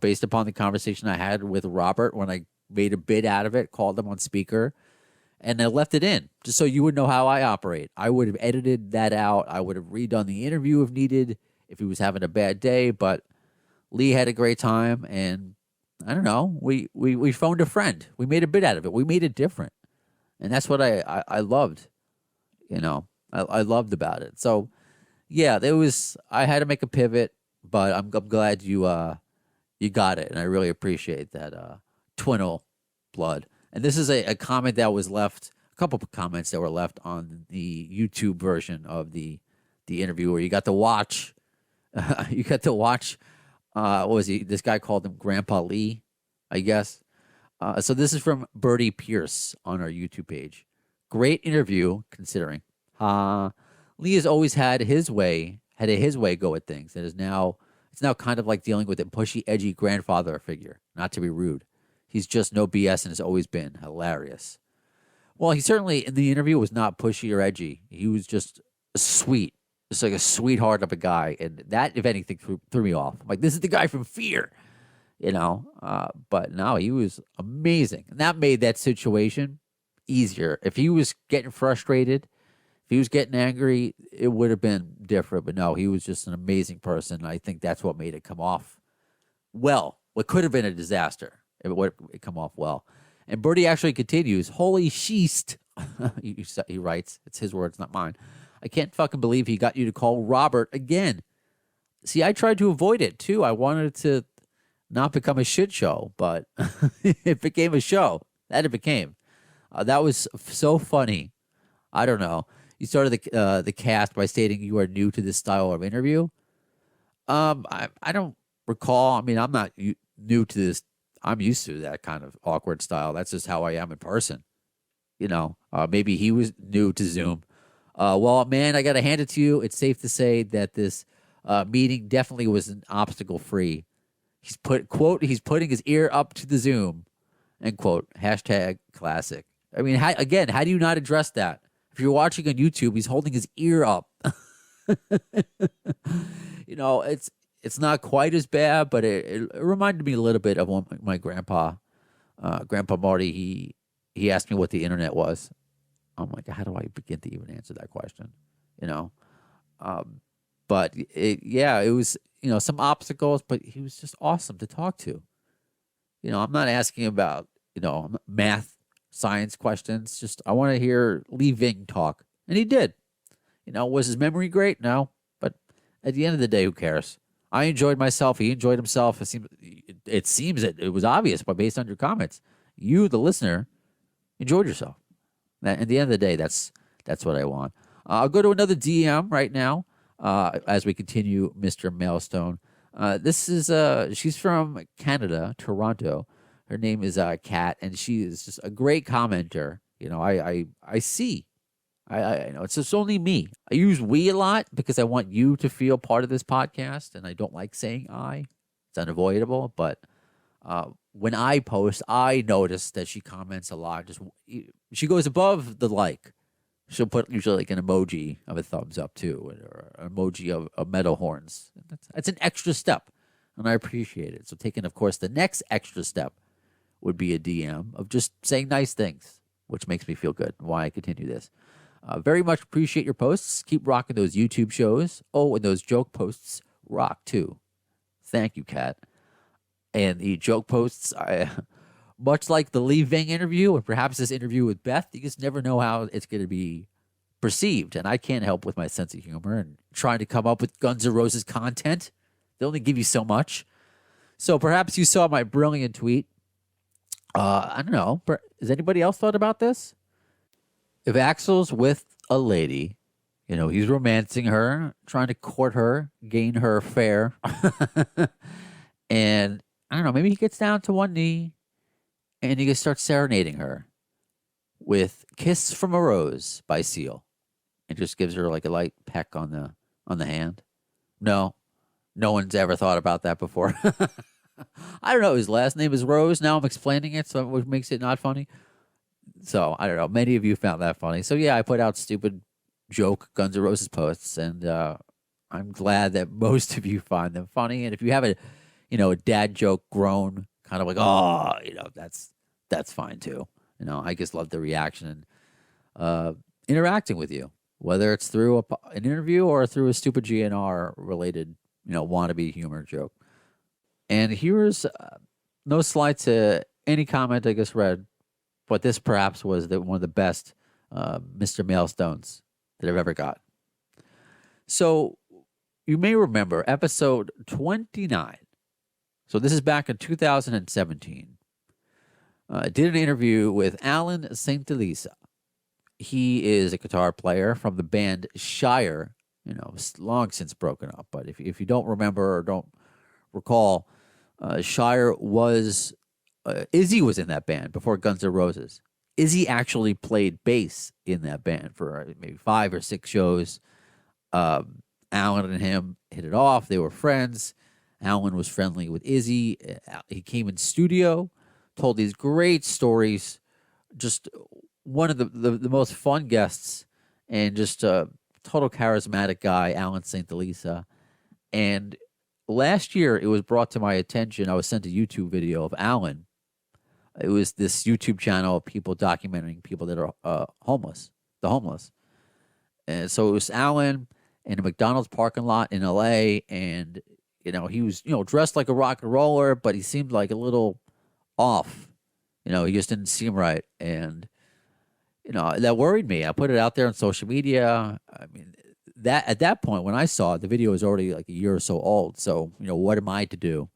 based upon the conversation I had with Robert when I made a bit out of it, called him on speaker, and I left it in just so you would know how I operate. I would have edited that out. I would have redone the interview if needed, if he was having a bad day. But Lee had a great time, and I don't know. We phoned a friend. We made a bit out of it. We made it different, and that's what I loved. I loved about it. So yeah, I had to make a pivot, but I'm glad you got it, and I really appreciate that, Twinnle Blood. And this is a comment that was left, a couple of comments that were left on the YouTube version of the interview where you got to watch, what was he? This guy called him Grandpa Lee, I guess. So this is from Bertie Pierce on our YouTube page. Great interview, considering. Lee has always had his way go at things. It's now kind of like dealing with a pushy, edgy grandfather figure. Not to be rude. He's just no BS and has always been hilarious. Well, he certainly in the interview was not pushy or edgy. He was just sweet. Just like a sweetheart of a guy. And that, if anything, threw me off. I'm like, this is the guy from Fear. But no, he was amazing. And that made that situation easier. If he was getting frustrated, if he was getting angry, it would have been different. But no, he was just an amazing person. I think that's what made it come off well. What could have been a disaster, it would come off well. And Bertie actually continues, holy sheest. He writes, it's his words, not mine. I can't fucking believe he got you to call Robert again. See, I tried to avoid it too. I wanted it to not become a shit show, but it became a show. That it became. That was so funny. I don't know. You started the cast by stating you are new to this style of interview. I don't recall. I mean, I'm not new to this. I'm used to that kind of awkward style. That's just how I am in person. Maybe he was new to Zoom. Well, man, I got to hand it to you. It's safe to say that this meeting definitely was an obstacle free. He's putting his ear up to the Zoom, end quote, hashtag classic. I mean, how do you not address that? If you're watching on YouTube, he's holding his ear up. It's not quite as bad, but it reminded me a little bit of my grandpa, Grandpa Marty. He asked me what the internet was. I'm like, how do I begin to even answer that question? But it was, some obstacles, but he was just awesome to talk to. I'm not asking about, math, science questions. Just, I want to hear Lee Ving talk. And he did. Was his memory great? No. But at the end of the day, who cares? I enjoyed myself. He enjoyed himself. It seems that it was obvious, but based on your comments, you, the listener, enjoyed yourself. At the end of the day, that's what I want. I'll go to another DM right now as we continue, Mr. Mailstone. This is she's from Canada, Toronto. Her name is Kat, and she is just a great commenter. I see. I know it's just only me. I use we a lot because I want you to feel part of this podcast, and I don't like saying I. It's unavoidable, but when I post, I notice that she comments a lot. She goes above the like. She'll put usually like an emoji of a thumbs up too, or an emoji of metal horns. That's an extra step, and I appreciate it. So taking, of course, the next extra step would be a DM of just saying nice things, which makes me feel good. Why I continue this. Very much appreciate your posts. Keep rocking those YouTube shows. Oh, and those joke posts rock too. Thank you, Kat. And the joke posts, much like the Lee Ving interview, or perhaps this interview with Beth, you just never know how it's going to be perceived. And I can't help with my sense of humor and trying to come up with Guns N' Roses content. They only give you so much. So perhaps you saw my brilliant tweet. I don't know. Has anybody else thought about this? If Axl's with a lady, he's romancing her, trying to court her, gain her fare. And I don't know, maybe he gets down to one knee and he starts serenading her. with "Kiss from a Rose" by Seal, and just gives her like a light peck on the hand. No, no one's ever thought about that before. I don't know. His last name is Rose. Now I'm explaining it, so which makes it not funny. So I don't know. Many of you found that funny. So yeah, I put out stupid joke Guns N' Roses posts, and I'm glad that most of you find them funny. And if you have a dad joke groan, kind of like, oh, that's fine too. I just love the reaction and interacting with you, whether it's through an interview or through a stupid GNR related, wannabe humor joke. And here's no slight to any comment I just read, but this perhaps was one of the best Mr. Mailstones that I've ever got. So you may remember episode 29. So this is back in 2017. I did an interview with Alan St. Elisa. He is a guitar player from the band Shire, long since broken up. But if you don't remember or don't recall, Shire was, Izzy was in that band before Guns N' Roses. Izzy actually played bass in that band for maybe 5 or 6 shows. Alan and him hit it off. They were friends. Alan was friendly with Izzy. He came in studio, told these great stories. Just one of the most fun guests, and just a total charismatic guy, Alan St. Elisa. And last year, it was brought to my attention. I was sent a YouTube video of Alan. It was this YouTube channel of people documenting people that are homeless, the homeless. And so it was Alan in a McDonald's parking lot in LA. And, he was, dressed like a rock and roller, but he seemed like a little off. He just didn't seem right. And, that worried me. I put it out there on social media. I mean, that at that point when I saw it, the video was already like a year or so old. So, what am I to do?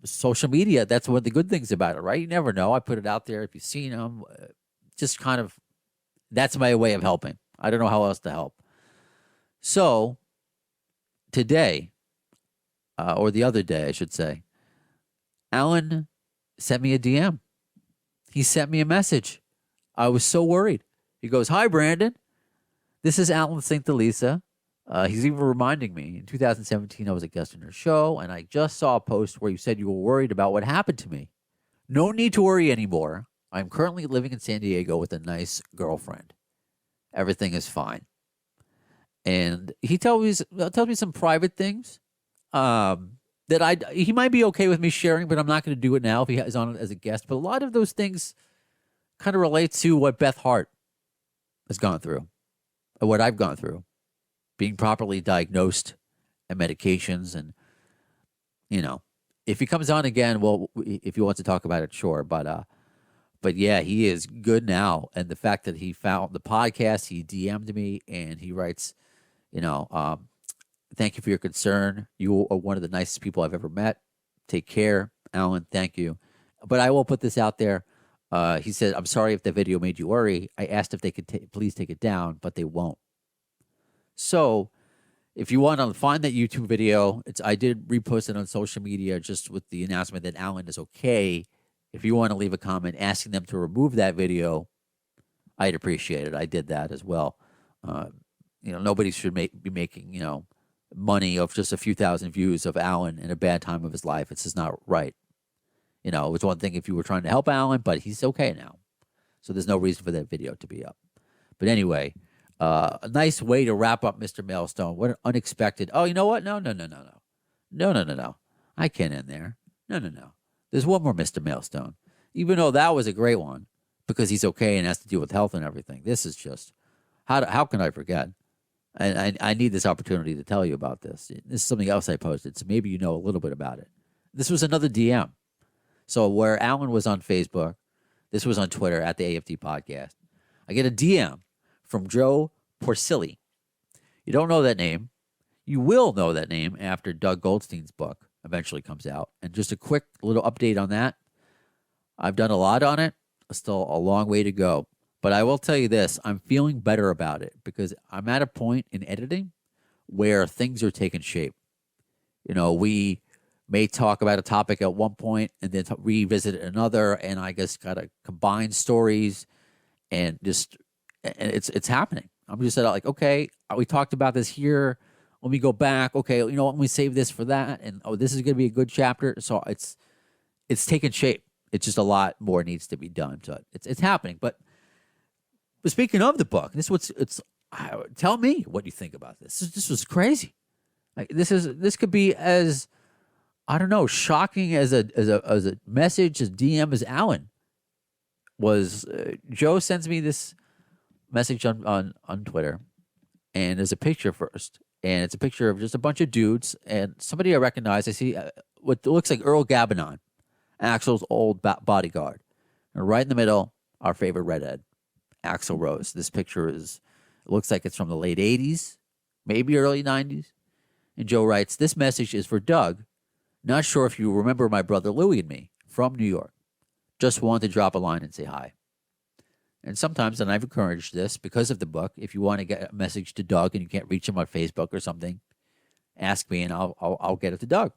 Social media, that's one of the good things about it, right? You never know. I put it out there. If you've seen them, just kind of, that's my way of helping. I don't know how else to help. So today, or the other day, I should say, Alan sent me a DM. He sent me a message. I was so worried. He goes, "Hi, Brandon. This is Alan St. Elisa." He's even reminding me, in 2017, I was a guest on your show, and I just saw a post where you said you were worried about what happened to me. No need to worry anymore. I'm currently living in San Diego with a nice girlfriend. Everything is fine. And he tells me some private things that he might be okay with me sharing, but I'm not going to do it now if he is on as a guest. But a lot of those things kind of relate to what Beth Hart has gone through, or what I've gone through. Being properly diagnosed and medications. And, if he comes on again, well, if he wants to talk about it, sure. But yeah, he is good now. And the fact that he found the podcast, he DM'd me and he writes, "Thank you for your concern. You are one of the nicest people I've ever met. Take care, Alan. Thank you. But I will put this out there." He said, "I'm sorry if the video made you worry. I asked if they could please take it down, but they won't." So if you want to find that YouTube video, I did repost it on social media just with the announcement that Alan is okay. If you want to leave a comment asking them to remove that video, I'd appreciate it. I did that as well. Nobody should be making, money of just a few thousand views of Alan in a bad time of his life. It's just not right. It was one thing if you were trying to help Alan, but he's okay now. So there's no reason for that video to be up. But anyway, a nice way to wrap up Mr. Mailstone. What an unexpected. Oh, you know what? No. I can't end there. No. There's one more Mr. Mailstone. Even though that was a great one because he's okay and has to deal with health and everything. This is just, how can I forget? And I need this opportunity to tell you about this. This is something else I posted, so maybe you know a little bit about it. This was another DM. So where Alan was on Facebook, this was on Twitter at the AFT Podcast. I get a DM from Joe Porcelli. You don't know that name. You will know that name after Doug Goldstein's book eventually comes out. And just a quick little update on that. I've done a lot on it. Still a long way to go. But I will tell you this. I'm feeling better about it because I'm at a point in editing where things are taking shape. We may talk about a topic at one point and then revisit another, and I guess gotta combine stories and it's happening. I'm just like, okay, we talked about this here. Let me go back. Okay, you know what? Let me save this for that, and this is gonna be a good chapter. So it's taking shape. It's just a lot more needs to be done. So it's happening. But speaking of the book, tell me what you think about this. This was crazy. Like, this could be as, I don't know, shocking as a message, as DM as Alan was. Joe sends me this message on Twitter, and there's a picture first, and it's a picture of just a bunch of dudes and somebody I recognize. I see what looks like Earl Gabanon, Axl's old bodyguard, and right in the middle, our favorite redhead, Axl Rose. This picture it looks like it's from the late 80s, maybe early 90s. And Joe writes, "This message is for Doug. Not sure if you remember my brother Louie and me from New York. Just wanted to drop a line and say hi." And sometimes, and I've encouraged this because of the book, if you want to get a message to Doug and you can't reach him on Facebook or something, ask me and I'll get it to Doug.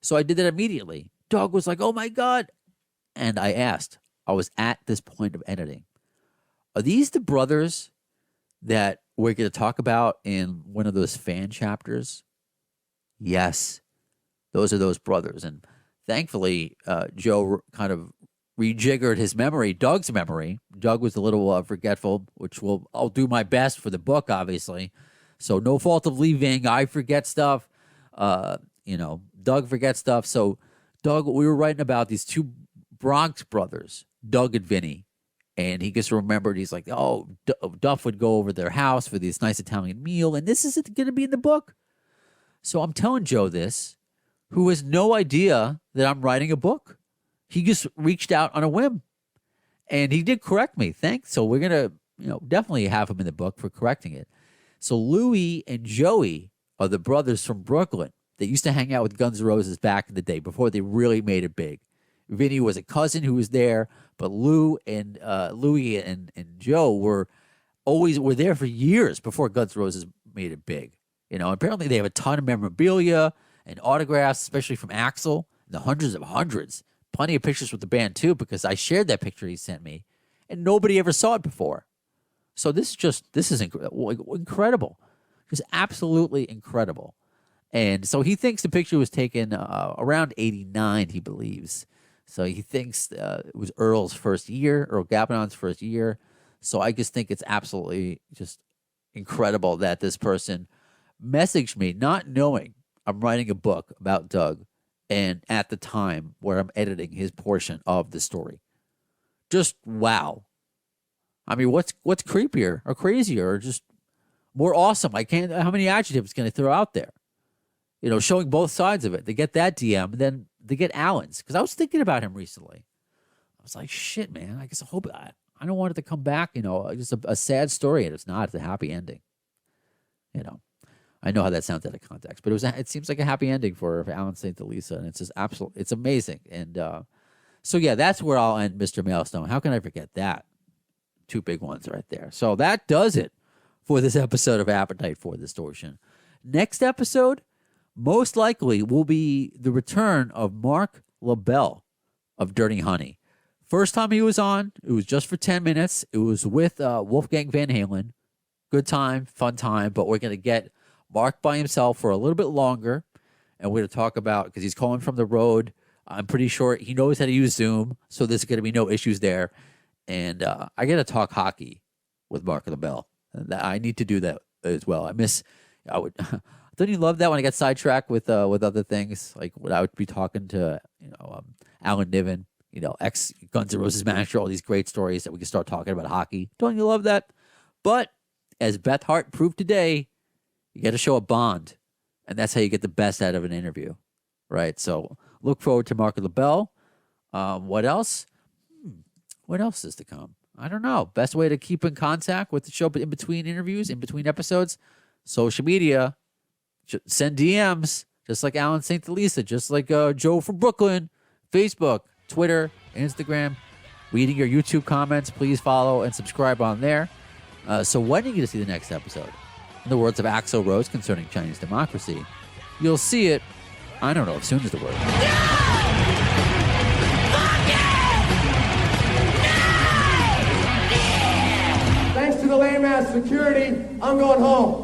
So I did that immediately. Doug was like, "Oh my God." And I asked, I was at this point of editing, are these the brothers that we're going to talk about in one of those fan chapters? Yes, those are those brothers. And thankfully, Joe kind of rejiggered his memory, Doug's memory. Doug was a little forgetful, which I'll do my best for the book, obviously. So no fault of leaving. I forget stuff. Doug forgets stuff. So Doug, we were writing about these two Bronx brothers, Doug and Vinny. And he just remembered, he's like, oh, Duff would go over their house for this nice Italian meal. And this is going to be in the book. So I'm telling Joe this, who has no idea that I'm writing a book. He just reached out on a whim. And he did correct me. Thanks. So we're going to, definitely have him in the book for correcting it. So Louie and Joey are the brothers from Brooklyn that used to hang out with Guns N' Roses back in the day before they really made it big. Vinny was a cousin who was there, but Louie and Joe were there for years before Guns N' Roses made it big. Apparently they have a ton of memorabilia and autographs, especially from Axl, the hundreds. Plenty of pictures with the band too, because I shared that picture he sent me, and nobody ever saw it before. So this is incredible, just absolutely incredible. And so he thinks the picture was taken around '89, he believes. So he thinks it was Earl Gabanon's first year. So I just think it's absolutely just incredible that this person messaged me, not knowing I'm writing a book about Doug, and at the time where I'm editing his portion of the story. Just wow. I mean, what's creepier or crazier or just more awesome? How many adjectives can I throw out there? Showing both sides of it. They get that DM, and then they get Alan's. Because I was thinking about him recently. I was like, shit, man. I guess I don't want it to come back, just a sad story, and it's not. It's a happy ending. I know how that sounds out of context, but it seems like a happy ending for Alan St. Elisa, and it's just absolutely, it's amazing. And so yeah, that's where I'll end Mr. Maelstrom. How can I forget that? Two big ones right there. So that does it for this episode of Appetite for Distortion. Next episode, most likely, will be the return of Mark LaBelle of Dirty Honey. First time he was on, it was just for 10 minutes. It was with Wolfgang Van Halen. Good time, fun time, but we're going to get Mark by himself for a little bit longer, and we're going to talk about, because he's calling from the road, I'm pretty sure he knows how to use Zoom, so there's going to be no issues there. And I got to talk hockey with Mark LaBelle. I need to do that as well. Don't you love that when I get sidetracked with other things? Like when I would be talking to Alan Niven, ex Guns N' Roses manager, all these great stories that we can start talking about hockey. Don't you love that? But as Beth Hart proved today, you got to show a bond, and that's how you get the best out of an interview, right? So look forward to Mark LaBelle. What else? What else is to come? I don't know. Best way to keep in contact with the show in between interviews, in between episodes, social media. Send DMs, just like Alan St. Elisa, just like Joe from Brooklyn. Facebook, Twitter, Instagram. Reading your YouTube comments, please follow and subscribe on there. So when are you going to see the next episode? In the words of Axl Rose concerning Chinese democracy, you'll see it I don't know if soon is the word. Thanks to the lame ass security, I'm going home.